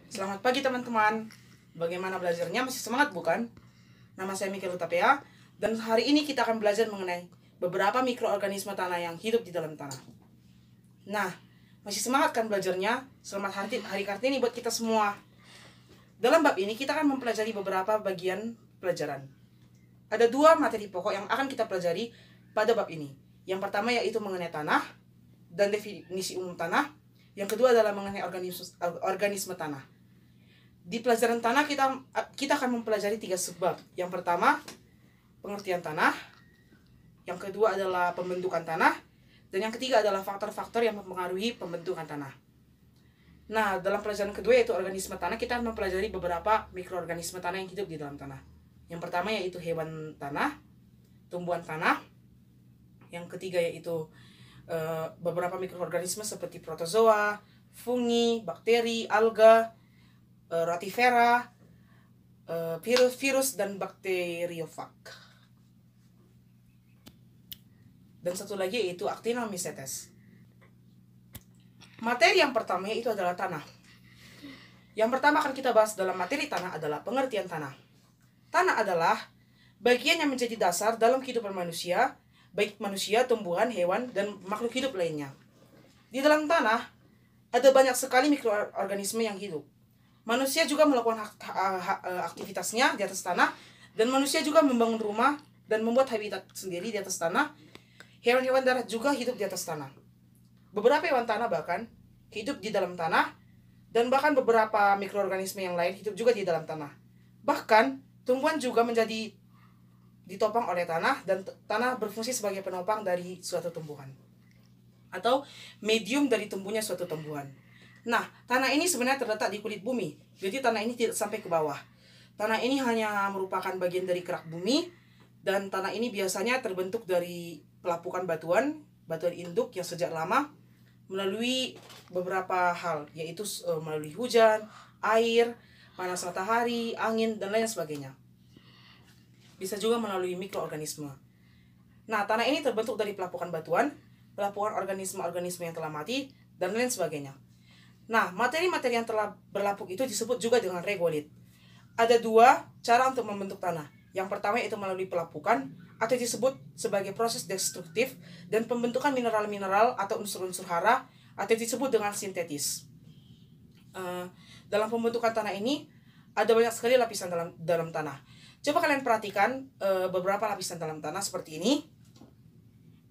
Selamat pagi teman-teman. Bagaimana belajarnya? Masih semangat bukan? Nama saya Mikel Utapea dan hari ini kita akan belajar mengenai beberapa mikroorganisme tanah yang hidup di dalam tanah. Nah, masih semangat kan belajarnya? Selamat hari Kartini buat kita semua. Dalam bab ini kita akan mempelajari beberapa bagian pelajaran. Ada dua materi pokok yang akan kita pelajari pada bab ini. Yang pertama yaitu mengenai tanah dan definisi umum tanah. Yang kedua adalah mengenai organisme tanah. Di pelajaran tanah kita akan mempelajari 3 subbab. Yang pertama, pengertian tanah. Yang kedua adalah pembentukan tanah. Dan yang ketiga adalah faktor-faktor yang mempengaruhi pembentukan tanah. Nah, dalam pelajaran kedua yaitu organisme tanah, kita akan mempelajari beberapa mikroorganisme tanah yang hidup di dalam tanah. Yang pertama yaitu hewan tanah, tumbuhan tanah. Yang ketiga yaitu beberapa mikroorganisme seperti protozoa, fungi, bakteri, alga, rotifera, virus dan bakteriofag. Dan satu lagi yaitu actinomycetes. Materi yang pertama itu adalah tanah. Yang pertama akan kita bahas dalam materi tanah adalah pengertian tanah. Tanah adalah bagian yang menjadi dasar dalam kehidupan manusia, baik manusia, tumbuhan, hewan, dan makhluk hidup lainnya. Di dalam tanah ada banyak sekali mikroorganisme yang hidup. Manusia juga melakukan aktivitasnya di atas tanah, dan manusia juga membangun rumah dan membuat habitat sendiri di atas tanah. Hewan-hewan darat juga hidup di atas tanah. Beberapa hewan tanah bahkan hidup di dalam tanah, dan bahkan beberapa mikroorganisme yang lain hidup juga di dalam tanah. Bahkan tumbuhan juga menjadi ditopang oleh tanah, dan tanah berfungsi sebagai penopang dari suatu tumbuhan atau medium dari tumbuhnya suatu tumbuhan. Nah, tanah ini sebenarnya terletak di kulit bumi. Jadi tanah ini tidak sampai ke bawah. Tanah ini hanya merupakan bagian dari kerak bumi, dan tanah ini biasanya terbentuk dari pelapukan batuan induk yang sejak lama melalui beberapa hal, yaitu melalui hujan, air, panas matahari, angin, dan lain sebagainya. Bisa juga melalui mikroorganisme. Nah, tanah ini terbentuk dari pelapukan batuan, pelapukan organisme-organisme yang telah mati, dan lain sebagainya. Nah, materi-materi yang telah berlapuk itu disebut juga dengan regolit. Ada 2 cara untuk membentuk tanah. Yang pertama yaitu melalui pelapukan, atau disebut sebagai proses destruktif, dan pembentukan mineral-mineral atau unsur-unsur hara, atau disebut dengan sintetis. Dalam pembentukan tanah ini, ada banyak sekali lapisan dalam tanah. Coba kalian perhatikan beberapa lapisan dalam tanah seperti ini.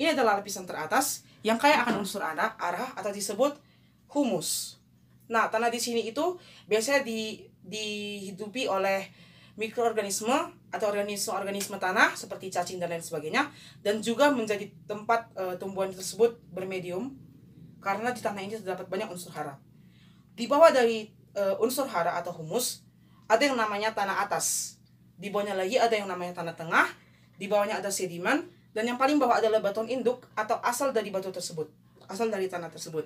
Ini adalah lapisan teratas yang kaya akan unsur arah atau disebut humus. Nah, tanah di sini itu biasanya dihidupi oleh mikroorganisme atau organisme tanah seperti cacing dan lain sebagainya, dan juga menjadi tempat tumbuhan tersebut bermedium karena di tanah ini terdapat banyak unsur hara. Di bawah dari unsur hara atau humus ada yang namanya tanah atas. Di bawahnya lagi ada yang namanya tanah tengah, di bawahnya ada sedimen, dan yang paling bawah adalah batuan induk atau asal dari batu tersebut. Asal dari tanah tersebut.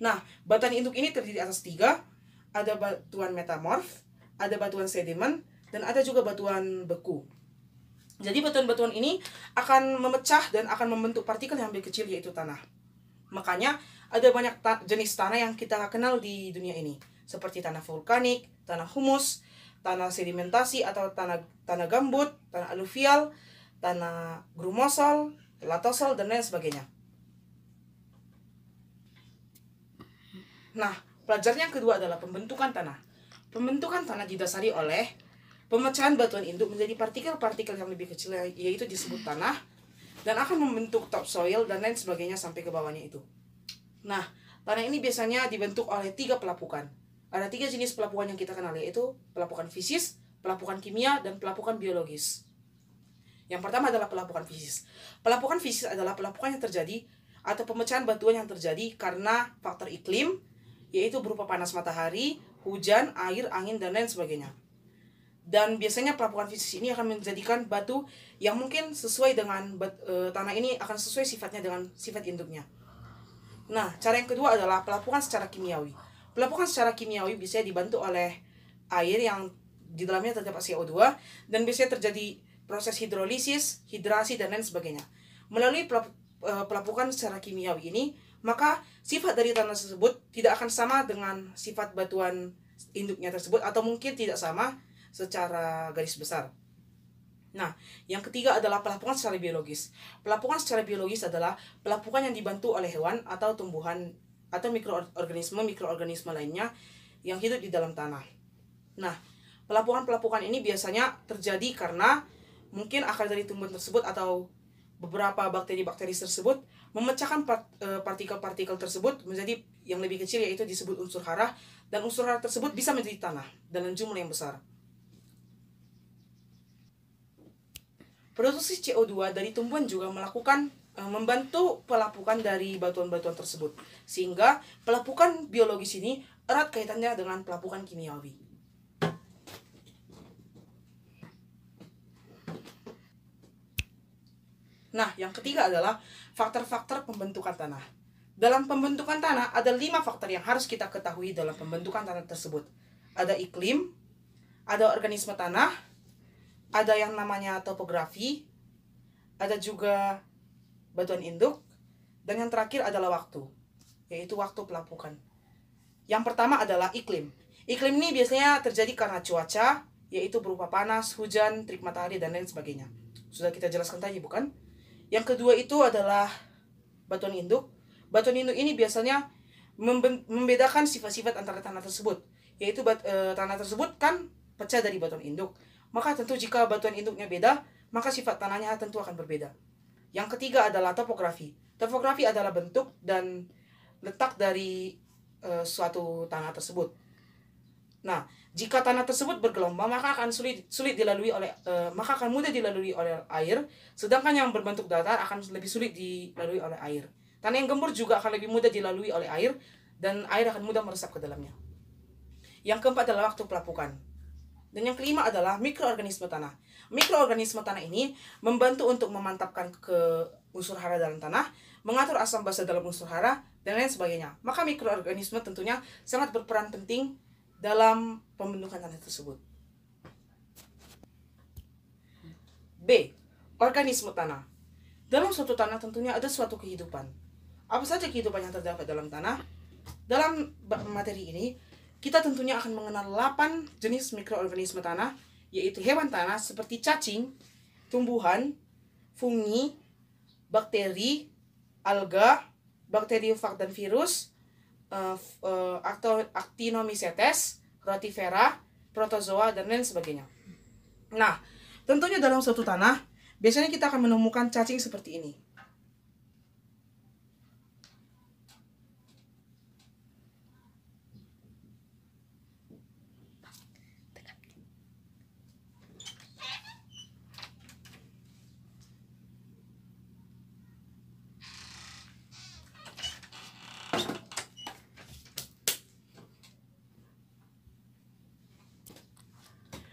Nah, batuan induk ini terdiri atas 3. Ada batuan metamorf, ada batuan sedimen, dan ada juga batuan beku. Jadi batuan-batuan ini akan memecah dan akan membentuk partikel yang lebih kecil, yaitu tanah. Makanya ada banyak jenis tanah yang kita kenal di dunia ini, seperti tanah vulkanik, tanah humus, tanah sedimentasi atau tanah gambut, tanah aluvial, tanah grumosol, latosol, dan lain sebagainya. Nah, pelajaran yang kedua adalah pembentukan tanah. Pembentukan tanah didasari oleh pemecahan batuan induk menjadi partikel-partikel yang lebih kecil, yaitu disebut tanah, dan akan membentuk topsoil dan lain sebagainya sampai ke bawahnya itu. Nah, tanah ini biasanya dibentuk oleh 3 pelapukan. Ada 3 jenis pelapukan yang kita kenal, yaitu pelapukan fisis, pelapukan kimia, dan pelapukan biologis. Yang pertama adalah pelapukan fisis. Pelapukan fisis adalah pelapukan yang terjadi atau pemecahan batuan yang terjadi karena faktor iklim, yaitu berupa panas matahari, hujan, air, angin, dan lain sebagainya. Dan biasanya pelapukan fisis ini akan menjadikan batu yang mungkin sesuai dengan tanah ini akan sesuai sifatnya dengan sifat induknya. Nah, cara yang kedua adalah pelapukan secara kimiawi. Pelapukan secara kimiawi bisa dibantu oleh air yang di dalamnya terdapat CO2, dan biasanya terjadi proses hidrolisis, hidrasi, dan lain sebagainya. Melalui pelapukan secara kimiawi ini, maka sifat dari tanah tersebut tidak akan sama dengan sifat batuan induknya tersebut, atau mungkin tidak sama secara garis besar. Nah, yang ketiga adalah pelapukan secara biologis. Pelapukan secara biologis adalah pelapukan yang dibantu oleh hewan atau tumbuhan atau mikroorganisme lainnya yang hidup di dalam tanah. Nah, pelapukan-pelapukan ini biasanya terjadi karena mungkin akar dari tumbuhan tersebut atau beberapa bakteri-bakteri tersebut memecahkan partikel-partikel tersebut menjadi yang lebih kecil, yaitu disebut unsur hara, dan unsur hara tersebut bisa menjadi tanah dalam jumlah yang besar. Produksi CO2 dari tumbuhan juga membantu pelapukan dari batuan-batuan tersebut, sehingga pelapukan biologis ini erat kaitannya dengan pelapukan kimiawi. Nah, yang ketiga adalah faktor-faktor pembentukan tanah. Dalam pembentukan tanah ada 5 faktor yang harus kita ketahui dalam pembentukan tanah tersebut. Ada iklim, ada organisme tanah, ada yang namanya topografi, ada juga batuan induk, dan yang terakhir adalah waktu, yaitu waktu pelapukan. Yang pertama adalah iklim. Iklim ini biasanya terjadi karena cuaca, yaitu berupa panas, hujan, terik matahari, dan lain sebagainya. Sudah kita jelaskan tadi, bukan? Yang kedua itu adalah batuan induk. Batuan induk ini biasanya membedakan sifat-sifat antara tanah tersebut, yaitu tanah tersebut kan pecah dari batuan induk. Maka tentu jika batuan induknya beda, maka sifat tanahnya tentu akan berbeda. Yang ketiga adalah topografi. Topografi adalah bentuk dan letak dari suatu tanah tersebut. Nah, jika tanah tersebut bergelombang, maka akan maka akan mudah dilalui oleh air, sedangkan yang berbentuk datar akan lebih sulit dilalui oleh air. Tanah yang gembur juga akan lebih mudah dilalui oleh air, dan air akan mudah meresap ke dalamnya. Yang keempat adalah waktu pelapukan. Dan yang kelima adalah mikroorganisme tanah. Mikroorganisme tanah ini membantu untuk memantapkan ke unsur hara dalam tanah, mengatur asam basa dalam unsur hara, dan lain sebagainya. Maka mikroorganisme tentunya sangat berperan penting dalam pembentukan tanah tersebut. B. Organisme tanah. Dalam suatu tanah tentunya ada suatu kehidupan. Apa saja kehidupan yang terdapat dalam tanah? Dalam materi ini, kita tentunya akan mengenal 8 jenis mikroorganisme tanah, yaitu hewan tanah seperti cacing, tumbuhan, fungi, bakteri, alga, bakteriofag dan virus, actinomycetes, rotifera, protozoa, dan lain sebagainya. Nah, tentunya dalam suatu tanah, biasanya kita akan menemukan cacing seperti ini.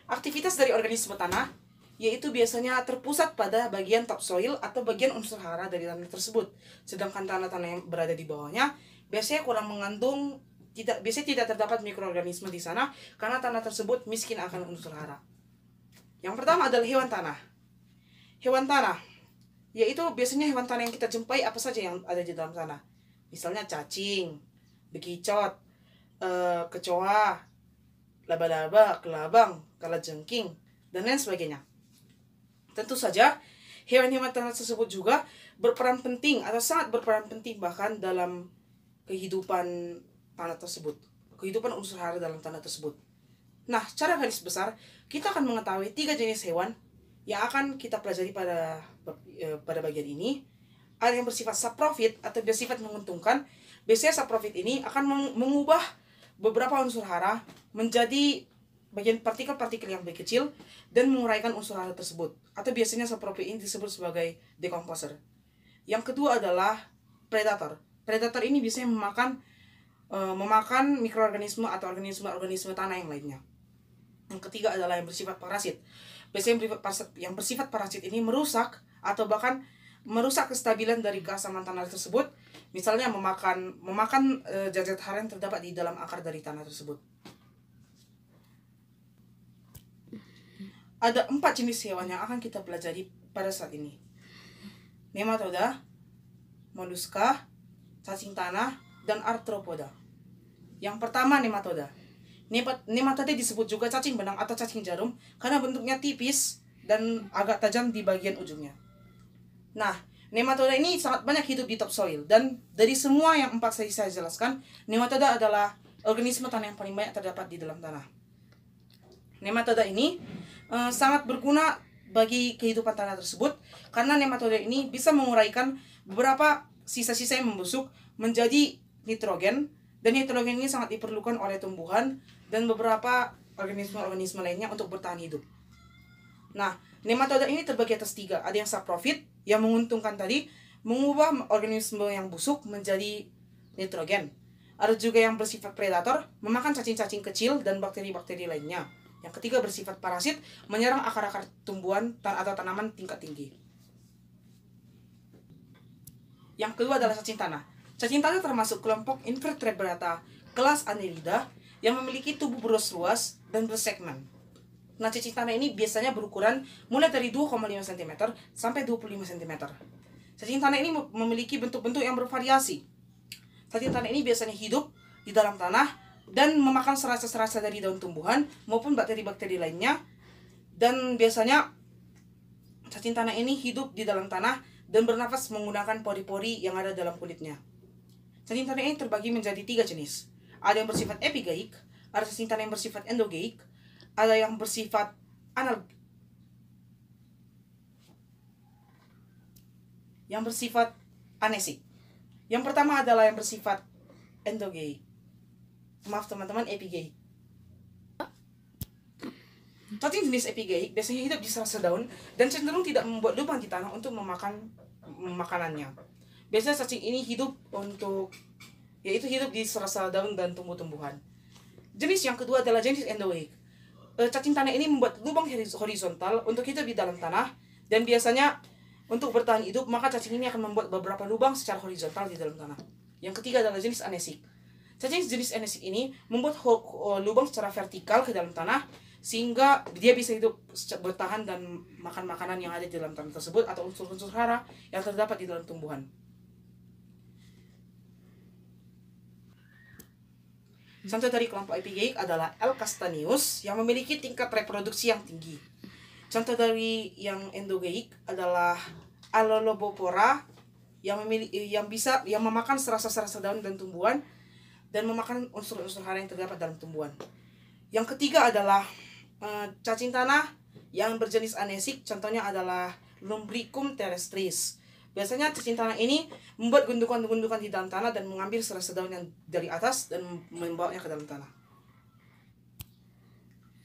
Aktivitas dari organisme tanah yaitu biasanya terpusat pada bagian topsoil atau bagian unsur hara dari tanah tersebut. Sedangkan tanah-tanah yang berada di bawahnya biasanya kurang mengandung, biasanya tidak terdapat mikroorganisme di sana karena tanah tersebut miskin akan unsur hara. Yang pertama adalah hewan tanah. Hewan tanah yaitu biasanya hewan tanah yang kita jumpai apa saja yang ada di dalam tanah. Misalnya cacing, bekicot, kecoa, laba-laba, kelabang, kalajengking, dan lain sebagainya. Tentu saja, hewan-hewan tanah tersebut juga berperan penting atau sangat berperan penting bahkan dalam kehidupan tanah tersebut, kehidupan unsur hara dalam tanah tersebut. Nah, secara garis besar, kita akan mengetahui 3 jenis hewan yang akan kita pelajari pada bagian ini. Ada yang bersifat saprofit atau bersifat menguntungkan. Biasanya saprofit ini akan mengubah beberapa unsur hara menjadi bagian partikel-partikel yang lebih kecil dan menguraikan unsur hara tersebut. Atau biasanya saprofit ini disebut sebagai decomposer. Yang kedua adalah predator. Predator ini biasanya memakan mikroorganisme atau organisme tanah yang lainnya. Yang ketiga adalah yang bersifat parasit. Biasanya yang bersifat parasit ini merusak atau bahkan merusak kestabilan dari keasaman tanah tersebut. Misalnya memakan zat-zat hara yang terdapat di dalam akar dari tanah tersebut. Ada 4 jenis hewan yang akan kita pelajari pada saat ini. Nematoda, moluska, cacing tanah, dan arthropoda. Yang pertama nematoda. Nematode disebut juga cacing benang atau cacing jarum karena bentuknya tipis dan agak tajam di bagian ujungnya. Nah, nematode ini sangat banyak hidup di topsoil, dan dari semua yang 4 tadi saya jelaskan, nematode adalah organisme tanah yang paling banyak terdapat di dalam tanah. Nematode ini sangat berguna bagi kehidupan tanah tersebut karena nematode ini bisa menguraikan beberapa sisa-sisa yang membusuk menjadi nitrogen, dan nitrogen ini sangat diperlukan oleh tumbuhan dan beberapa organisme-organisme lainnya untuk bertahan hidup. Nah, nematode ini terbagi atas 3. Ada yang saprofit, yang menguntungkan tadi, mengubah organisme yang busuk menjadi nitrogen. Ada juga yang bersifat predator, memakan cacing-cacing kecil dan bakteri-bakteri lainnya. Yang ketiga bersifat parasit, menyerang akar-akar tumbuhan atau tanaman tingkat tinggi. Yang kedua adalah cacing tanah. Cacing tanah termasuk kelompok invertebrata kelas Annelida yang memiliki tubuh beruas-ruas dan bersegmen. Nah, cacing tanah ini biasanya berukuran mulai dari 2,5 cm sampai 25 cm. Cacing tanah ini memiliki bentuk-bentuk yang bervariasi. Cacing tanah ini biasanya hidup di dalam tanah dan memakan serasa-serasa dari daun tumbuhan maupun bakteri-bakteri lainnya. Dan biasanya cacing tanah ini hidup di dalam tanah dan bernafas menggunakan pori-pori yang ada dalam kulitnya. Cacing tanah ini terbagi menjadi 3 jenis. Ada yang bersifat epigaik, ada cacing tanah yang bersifat endogaik, ada yang bersifat anesik. Yang pertama adalah yang bersifat endogaik. Maaf teman-teman, epigaik. Cacing jenis epigaik biasanya hidup di serasa daun dan cenderung tidak membuat lubang di tanah untuk memakan makanannya. Biasanya cacing ini hidup di serasa daun dan tumbuh-tumbuhan. Jenis yang kedua adalah jenis endogaik. Cacing tanah ini membuat lubang horizontal untuk hidup di dalam tanah, dan biasanya untuk bertahan hidup maka cacing ini akan membuat beberapa lubang secara horizontal di dalam tanah. Yang ketiga adalah jenis anesik. Cacing jenis anesik ini membuat lubang secara vertikal ke dalam tanah sehingga dia bisa hidup bertahan dan makan makanan yang ada di dalam tanah tersebut atau unsur-unsur hara yang terdapat di dalam tumbuhan. Contoh dari kelompok epigaik adalah L. castaneus yang memiliki tingkat reproduksi yang tinggi. Contoh dari yang endogaik adalah Allelobopora yang memakan serasa-serasa daun dan tumbuhan dan memakan unsur-unsur hara yang terdapat dalam tumbuhan. Yang ketiga adalah cacing tanah yang berjenis anesik, contohnya adalah Lumbricum terrestris. Biasanya cacing tanah ini membuat gundukan-gundukan di dalam tanah dan mengambil serasa daun yang dari atas dan membawanya ke dalam tanah.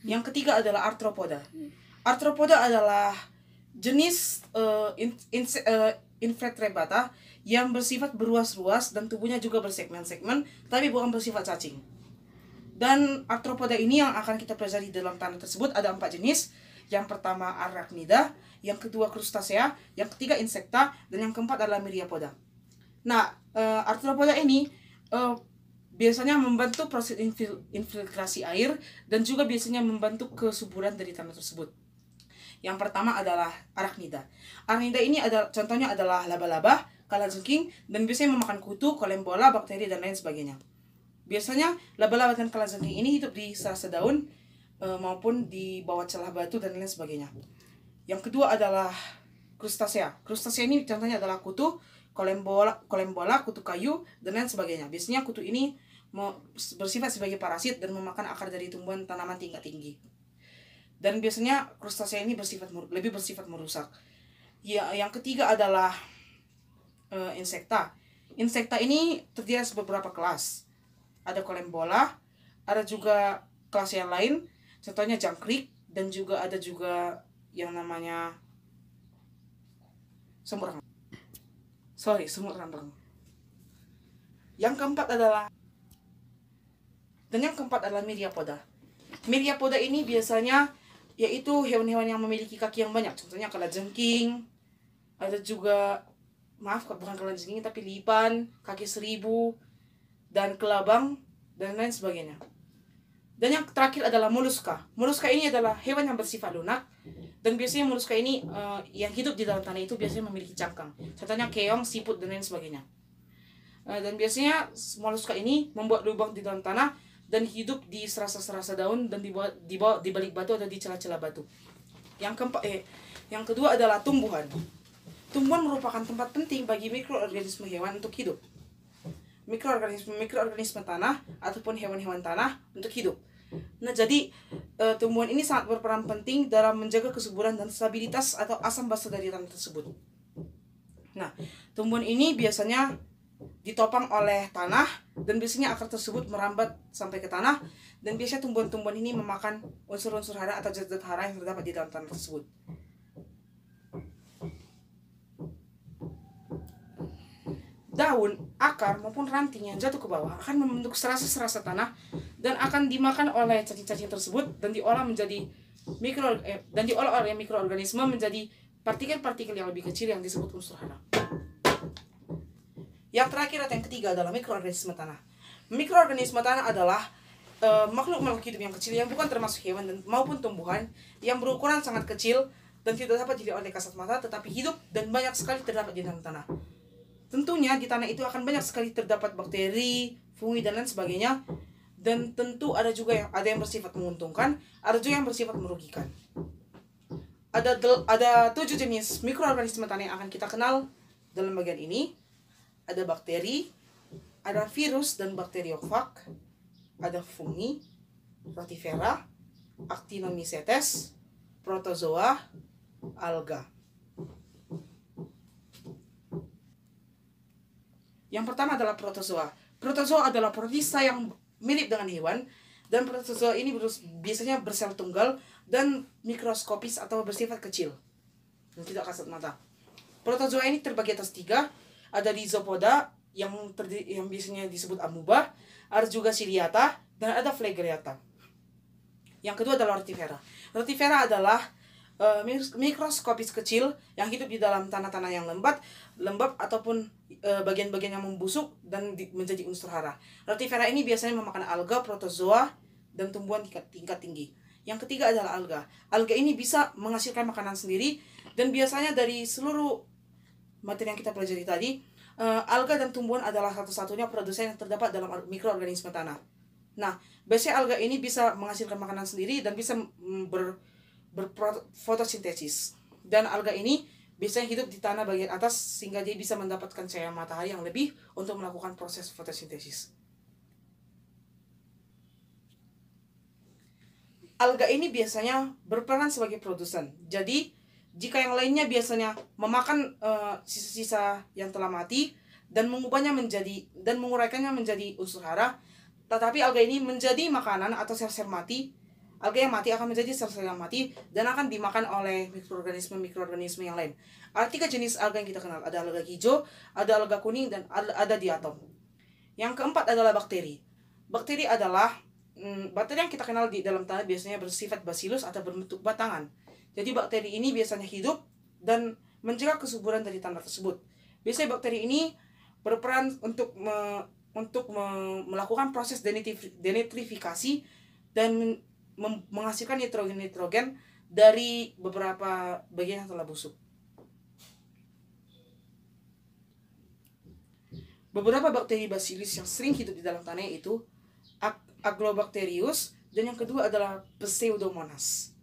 Yang ketiga adalah Arthropoda. Arthropoda adalah jenis invertebrata yang bersifat beruas-ruas dan tubuhnya juga bersegmen-segmen, tapi bukan bersifat cacing. Dan arthropoda ini yang akan kita pelajari dalam tanah tersebut ada 4 jenis. Yang pertama Arachnida, yang kedua Crustacea, yang ketiga Insecta, dan yang keempat adalah Myriapoda. Nah, arthropoda ini biasanya membantu proses infiltrasi air dan juga biasanya membantu kesuburan dari tanah tersebut. Yang pertama adalah Arachnida. Arachnida ini contohnya adalah laba-laba, kalajengking, dan biasanya memakan kutu, kolembola, bakteri, dan lain sebagainya. Biasanya laba-laba dan kalajengking ini hidup di serasa daun maupun di bawah celah batu dan lain sebagainya. Yang kedua adalah Crustacea. Crustacea ini contohnya adalah kutu, kolembola, kutu kayu, dan lain sebagainya. Biasanya kutu ini bersifat sebagai parasit dan memakan akar dari tumbuhan tanaman tingkat tinggi. Dan biasanya Crustacea ini lebih bersifat merusak. Ya, yang ketiga adalah Insecta. Insecta ini terdiri atas beberapa kelas. Ada kolembola, ada juga kelas yang lain, contohnya jangkrik, dan juga ada juga yang namanya semut rambang. Yang keempat adalah Myriapoda. Myriapoda ini biasanya yaitu hewan-hewan yang memiliki kaki yang banyak, contohnya kalajengking, ada juga bukan kalajengking tapi lipan, kaki seribu, dan kelabang, dan lain sebagainya. Dan yang terakhir adalah Mollusca. Mollusca ini adalah hewan yang bersifat lunak, dan biasanya Mollusca ini yang hidup di dalam tanah itu biasanya memiliki cangkang. Contohnya keong, siput, dan lain sebagainya. Dan biasanya Mollusca ini membuat lubang di dalam tanah dan hidup di serasa-serasa daun dan di balik batu atau di celah-celah batu. Yang kedua adalah tumbuhan. Tumbuhan merupakan tempat penting bagi mikroorganisme hewan untuk hidup. Mikroorganisme tanah ataupun hewan-hewan tanah untuk hidup. Nah, jadi tumbuhan ini sangat berperan penting dalam menjaga kesuburan dan stabilitas atau asam basa dari tanah tersebut. Nah, tumbuhan ini biasanya ditopang oleh tanah dan biasanya akar tersebut merambat sampai ke tanah, dan biasanya tumbuhan-tumbuhan ini memakan unsur-unsur hara atau zat-zat hara yang terdapat di dalam tanah tersebut. Daun, akar, maupun ranting yang jatuh ke bawah akan membentuk serasa-serasa tanah dan akan dimakan oleh cacing-cacing tersebut dan diolah oleh mikroorganisme menjadi partikel-partikel yang lebih kecil yang disebut unsur hara. Yang terakhir atau yang ketiga adalah mikroorganisme tanah. Mikroorganisme tanah adalah makhluk-makhluk hidup yang kecil yang bukan termasuk hewan maupun tumbuhan, yang berukuran sangat kecil dan tidak dapat dilihat oleh kasat mata, tetapi hidup dan banyak sekali terdapat di dalam tanah. Tentunya di tanah itu akan banyak sekali terdapat bakteri, fungi, dan lain sebagainya. Dan tentu ada yang bersifat menguntungkan, ada juga yang bersifat merugikan. Ada 7 jenis mikroorganisme tanah yang akan kita kenal dalam bagian ini. Ada bakteri, ada virus dan bakteriofag, ada fungi, rotifera, actinomycetes, protozoa, alga. Yang pertama adalah protozoa. Protozoa adalah protista yang mirip dengan hewan, dan protozoa ini biasanya bersel tunggal dan mikroskopis atau bersifat kecil dan tidak kasat mata. Protozoa ini terbagi atas 3. Ada rhizopoda yang biasanya disebut amuba, ada juga ciliata, dan ada flagellata. Yang kedua adalah rotifera. Rotifera adalah mikroskopis kecil yang hidup di dalam tanah-tanah yang lembab ataupun bagian-bagian yang membusuk dan menjadi unsur hara. Rotifera ini biasanya memakan alga, protozoa, dan tumbuhan tingkat tinggi. Yang ketiga adalah alga. Alga ini bisa menghasilkan makanan sendiri, dan biasanya dari seluruh materi yang kita pelajari tadi, alga dan tumbuhan adalah satu-satunya produsen yang terdapat dalam mikroorganisme tanah. Nah, biasanya alga ini bisa menghasilkan makanan sendiri dan bisa berfotosintesis. Dan alga ini biasanya hidup di tanah bagian atas sehingga dia bisa mendapatkan cahaya matahari yang lebih untuk melakukan proses fotosintesis. Alga ini biasanya berperan sebagai produsen. Jadi, jika yang lainnya biasanya memakan sisa-sisa yang telah mati dan menguraikannya menjadi unsur hara, tetapi alga ini menjadi makanan atau sel-sel mati. Alga yang mati akan menjadi sel-sel yang mati dan akan dimakan oleh mikroorganisme yang lain. Ada 3 jenis alga yang kita kenal. Ada alga hijau, ada alga kuning, dan ada diatom. Yang keempat adalah bakteri. Bakteri adalah bakteri yang kita kenal di dalam tanah biasanya bersifat bacillus atau berbentuk batangan. Jadi bakteri ini biasanya hidup dan menjaga kesuburan dari tanah tersebut. Biasanya bakteri ini berperan untuk melakukan proses denitrifikasi dan menghasilkan nitrogen dari beberapa bagian yang telah busuk. Beberapa bakteri bacillus yang sering hidup di dalam tanah itu Agrobacterius, dan yang kedua adalah Pseudomonas.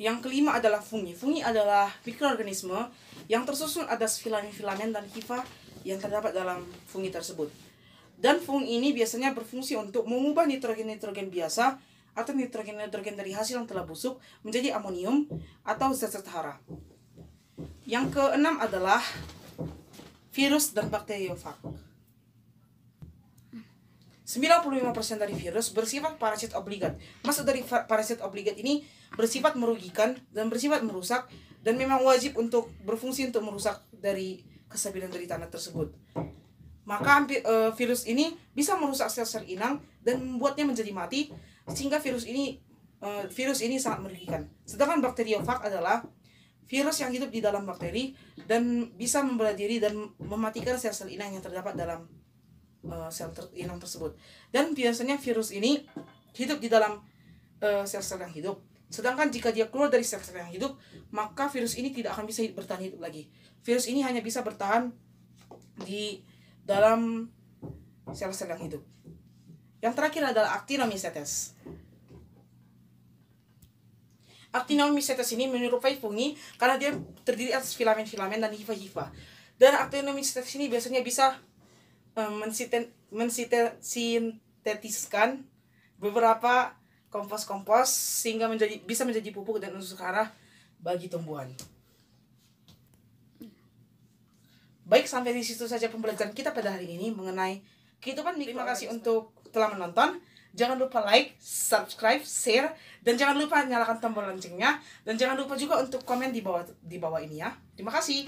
Yang kelima adalah fungi. Fungi adalah mikroorganisme yang tersusun atas filamen-filamen dan hifa yang terdapat dalam fungi tersebut. Dan fungi ini biasanya berfungsi untuk mengubah nitrogen-nitrogen biasa atau nitrogen-nitrogen dari hasil yang telah busuk menjadi amonium atau zat-zat hara. Yang keenam adalah virus dan bakteriofag. 95% dari virus bersifat parasit obligat. Maksud dari parasit obligat ini bersifat merugikan dan bersifat merusak, dan memang wajib untuk berfungsi untuk merusak dari kestabilan dari tanah tersebut. Maka virus ini bisa merusak sel-sel inang dan membuatnya menjadi mati, sehingga virus ini sangat merugikan. Sedangkan bakteriofag adalah virus yang hidup di dalam bakteri dan bisa membelah diri dan mematikan sel-sel inang yang terdapat dalam inang tersebut. Dan biasanya virus ini hidup di dalam sel-sel yang hidup. Sedangkan jika dia keluar dari sel-sel yang hidup, maka virus ini tidak akan bisa bertahan hidup lagi. Virus ini hanya bisa bertahan di dalam sel-sel yang hidup. Yang terakhir adalah actinomycetes. Actinomycetes ini menyerupai fungi karena dia terdiri atas filamen-filamen dan hifa-hifa. Dan actinomycetes ini biasanya bisa mensintetiskan beberapa kompos-kompos sehingga bisa menjadi pupuk dan unsur hara bagi tumbuhan. Baik, sampai di situ saja pembelajaran kita pada hari ini mengenai kehidupan mikroorganisme. Terima kasih untuk telah menonton. Jangan lupa like, subscribe, share, dan jangan lupa nyalakan tombol loncengnya. Dan jangan lupa juga untuk komen di bawah ini ya. Terima kasih.